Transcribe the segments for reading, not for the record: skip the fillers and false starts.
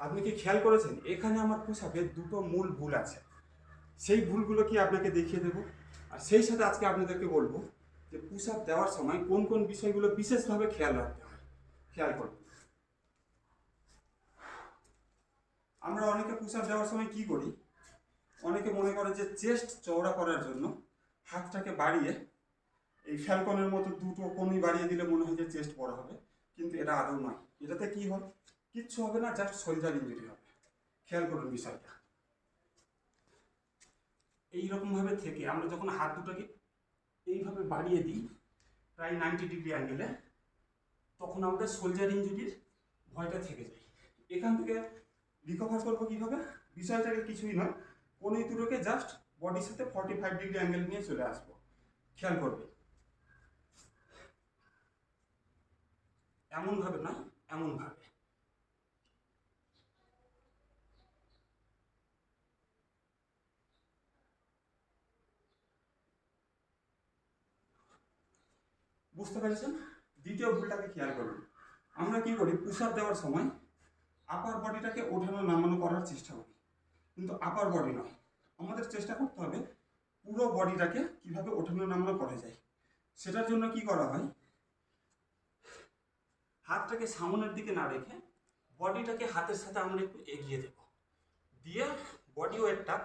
আপনি কি খেয়াল করেছেন এখানে আমার পুশ আপে দুটো মূল ভুল আছে, সেই ভুলগুলো কি আপনাকে দেখিয়ে দেবো। আর সেই সাথে আজকে আপনাদেরকে বলবো যে পুশ আপ দেওয়ার সময় কোন কোন বিষয়গুলো বিশেষভাবে খেয়াল রাখতে হয়। খেয়াল করুন, আমরা অনেকে পুশ আপ দেওয়ার সময় কি করি, অনেকে মনে করে যে চেস্ট চওড়া করার জন্য হাতটাকে বাড়িয়ে এই ফ্যালকনের মতো দুটো কোণই বাড়িয়ে দিলে মনে হয় যে চেস্ট বড় হবে, কিন্তু এটা আদৌ নয়। এটাতে কি হয়, কিচ্ছু হবে না, জাস্ট শোল্ডার ইঞ্জুরি হবে। খেয়াল করুন বিষয়টা। এইরকমভাবে থেকে আমরা যখন হাত দুটোকে এইভাবে বাড়িয়ে দিই প্রায় 90 ডিগ্রি অ্যাঙ্গেলে, তখন আমাদের শোল্ডার ইঞ্জুরির ভয়টা থেকে যায়। এখান থেকে রিকভার করবো কীভাবে, বিষয়টাকে কিছুই নয়, কোন দুটোকে জাস্ট বডির সাথে 45 ডিগ্রি অ্যাঙ্গেল নিয়ে চলে আসবো। খেয়াল করবে, এমনভাবে নয়, এমনভাবে। বুঝতে পেরেছেন? দ্বিতীয় ভুলটাকে খেয়াল করুন, আমরা কি করি পুশ আপ দেওয়ার সময় আপার বডিটাকে ওঠানো নামানো করার চেষ্টা করি, কিন্তু আপার বডি নয়, আমাদের চেষ্টা করতে হবে পুরো বডিটাকে কিভাবে ওঠানো নামানো করা যায়। সেটার জন্য কি করা হয়, হাতটাকে সামনের দিকে না রেখে বডিটাকে হাতের সাথে আমরা একটু এগিয়ে দেব, দিয়ে বডি ওয়েটটা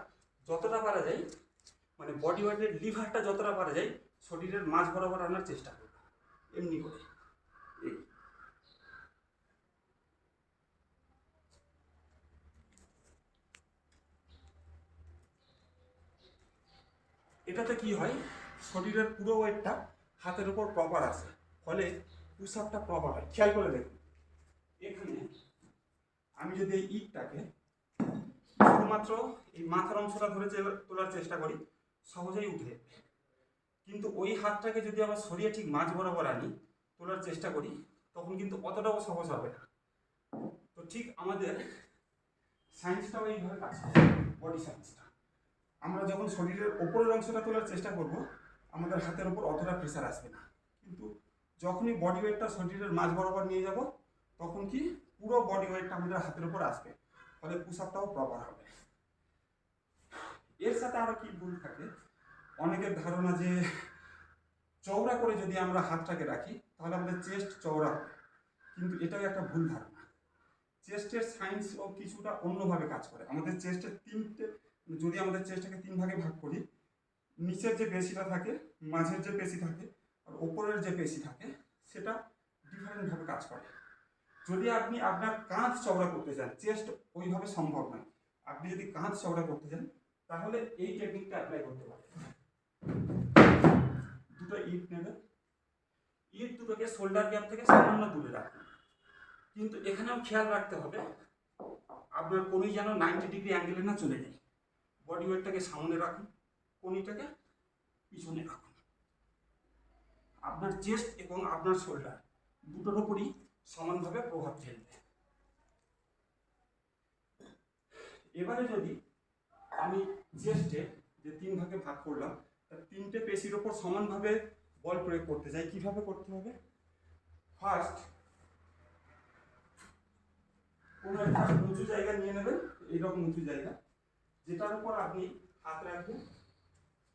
যতটা পারা যায়, মানে বডি ওয়েটের লিভারটা যতটা পারা যায় শরীরের মাঝ বরাবর আনার চেষ্টা করব, এমনি করে। এই এটাতে কি হয়, শরীরের পুরো ওয়েটটা হাতের উপর প্রপার আসে, ফলে পুশ আপটা প্রপার হয়। খেয়াল করে দেখুন, এখানে আমি যদি এই ইটটাকে শুধুমাত্র এই মাথার অংশটা ধরে তোলার চেষ্টা করি, সহজেই উঠে, কিন্তু ওই হাতটাকে যদি আবার সরিয়ে ঠিক মাঝ বরাবর আনি, তোলার চেষ্টা করি, তখন কিন্তু অতটাও সহজ হবে না। তো ঠিক আমাদের সায়েন্সটাও এইভাবে কাজ করে, বডি সায়েন্সটা। আমরা যখন শরীরের ওপরের অংশটা তোলার চেষ্টা করব, আমাদের হাতের ওপর অতটা প্রেশার আসবে না, কিন্তু যখনই বডি ওয়েটটা শরীরের মাঝ বরাবর নিয়ে যাব, তখন কি পুরো বডি ওয়েটটা আমাদের হাতের উপর আসবে, ফলে পুশ আপটাও প্রপার হবে। এর সাথে আরো কি ভুল থাকে, অনেকের ধারণা যে চওড়া করে যদি আমরা হাতটাকে রাখি তাহলে আমাদের চেস্ট চওড়া হবে, কিন্তু এটাও একটা ভুল ধারণা। চেস্টের সায়েন্সও কিছুটা অন্যভাবে কাজ করে। আমাদের চেস্টের যদি আমাদের চেস্টটাকে তিন ভাগে ভাগ করি, নিচের যে পেশিটা থাকে, মাঝের যে পেশি থাকে, আর ওপরের যে পেশি থাকে, সেটা ডিফারেন্টভাবে কাজ করে। যদি আপনি আপনার কাঁধ চওড়া করতে চান, চেস্ট ওইভাবে সম্ভব নয়, আপনি যদি কাঁধ চওড়া করতে চান তাহলে এই টেকনিকটা অ্যাপ্লাই করতে পারেন। দুটো ইট নেবেন, ইট দুটোকে শোল্ডার গ্যাপ থেকে সামান্য দূরে রাখুন, কিন্তু এখানেও খেয়াল রাখতে হবে আপনার কোনই যেন 90 ডিগ্রি অ্যাঙ্গেলে না চলে যায়। বডি ওয়েটটাকে সামনে রাখুন, কোনিটাকে পিছনে রাখুন। আপনার চেস্ট এবং আপনার শোল্ডার দুটোর উপরই সমানভাবে প্রভাব ফেলবে। এবারে যদি আমি চেস্টে যে তিন ভাগে ভাগ করলাম, তার তিনটে পেশির ওপর সমানভাবে বল প্রয়োগ করতে চাই, কিভাবে করতে হবে, ফার্স্ট কোনো একটা উঁচু জায়গা নিয়ে নেবেন, এইরকম উঁচু জায়গা, যেটার উপর আপনি হাত রাখবেন,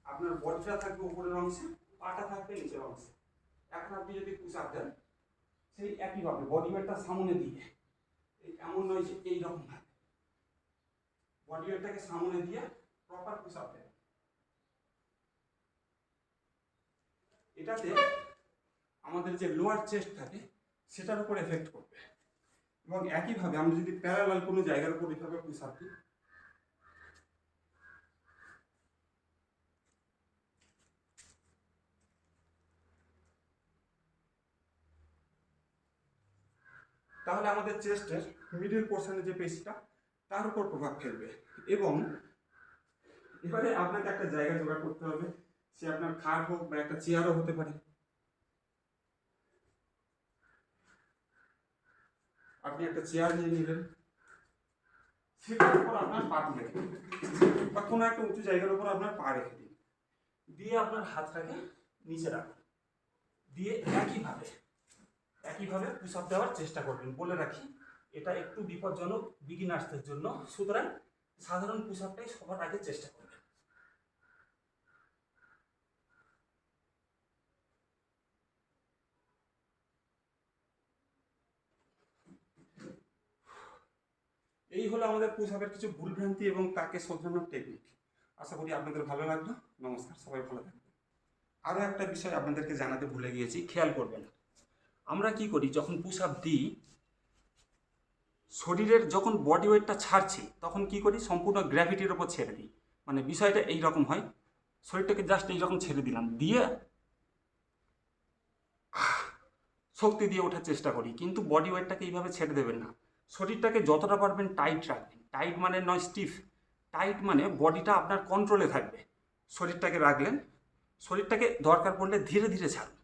আপনার বডিটা থাকবে উপরের অংশে, পাটা থাকবে নিচের অংশে। এখন আপনি যদি পুশ আপ দেন, সেই একইভাবে বডি ওয়েটটা সামনে দিয়ে, এমন নয় যে এইরকম ভাবে বডি ওয়েটটাকে সামনে দিয়ে প্রপার পুশ আপ দেন। এটাতে আমাদের যে লোয়ার চেস্ট থাকে সেটার উপর এফেক্ট করবে, এবং একইভাবে আমরা যদি প্যারালাল কোনো জায়গার উপর এভাবে পুশ আপ দিই, তাহলে আমাদের চেস্টের মিডল পোর্শনে যে পেশিটা তার উপর প্রভাব ফেলবে। এবং এবারে আপনাকে একটা জায়গা জোগাড় করতে হবে, সে আপনার খাট হোক বা একটা চেয়ারও হতে পারে। আপনি একটা চেয়ার নিয়ে নিলেন, সেটার উপর আপনার পা রেখে দিন, বা কোনো একটা উঁচু জায়গার উপর আপনার পা রেখে দিন, দিয়ে আপনার হাতটাকে নিচে রাখুন, দিয়ে একইভাবে পুশ আপ দেওয়ার চেষ্টা করবেন। বলে রাখি, এটা একটু বিপজ্জনক বিগিনার্সদের জন্য, সুতরাং সাধারণ পুশ আপটাই সবার আগে চেষ্টা করবেন। এই হলো আমাদের পুশ আপের কিছু ভুলভ্রান্তি এবং তাকে শোধরানোর টেকনিক। আশা করি আপনাদের ভালো লাগলো। নমস্কার, সবাই ভালো থাকবেন। আরও একটা বিষয় আপনাদেরকে জানাতে ভুলে গিয়েছি, খেয়াল করবেন। আমরা কি করি, যখন পুশ আপ দিই, শরীরের যখন বডি ওয়েটটা ছাড়ছি তখন কি করি, সম্পূর্ণ গ্র্যাভিটির ওপর ছেড়ে দিই। মানে বিষয়টা এই রকম হয়, শরীরটাকে জাস্ট এইরকম ছেড়ে দিলাম, দিয়ে শক্তি দিয়ে ওঠার চেষ্টা করি, কিন্তু বডি ওয়েটটাকে এইভাবে ছেড়ে দেবেন না। শরীরটাকে যতটা পারবেন টাইট রাখবেন। টাইট মানে নয় স্টিফ, টাইট মানে বডিটা আপনার কন্ট্রোলে থাকবে। শরীরটাকে রাখলেন, শরীরটাকে দরকার পড়লে ধীরে ধীরে ছাড়ুন,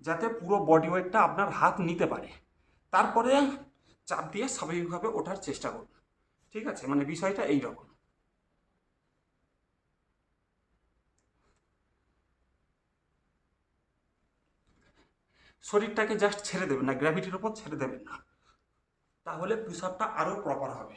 যাতে পুরো বডি ওয়েটটা আপনার হাত নিতে পারে। তারপরে চাপ দিয়ে স্বাভাবিকভাবে ওঠার চেষ্টা করুন। ঠিক আছে, মানে বিষয়টা এই রকম। শরীরটাকে জাস্ট ছেড়ে দেবেন না, গ্র্যাভিটির ওপর ছেড়ে দেবেন না, তাহলে পুশ আপটা আরও প্রপার হবে।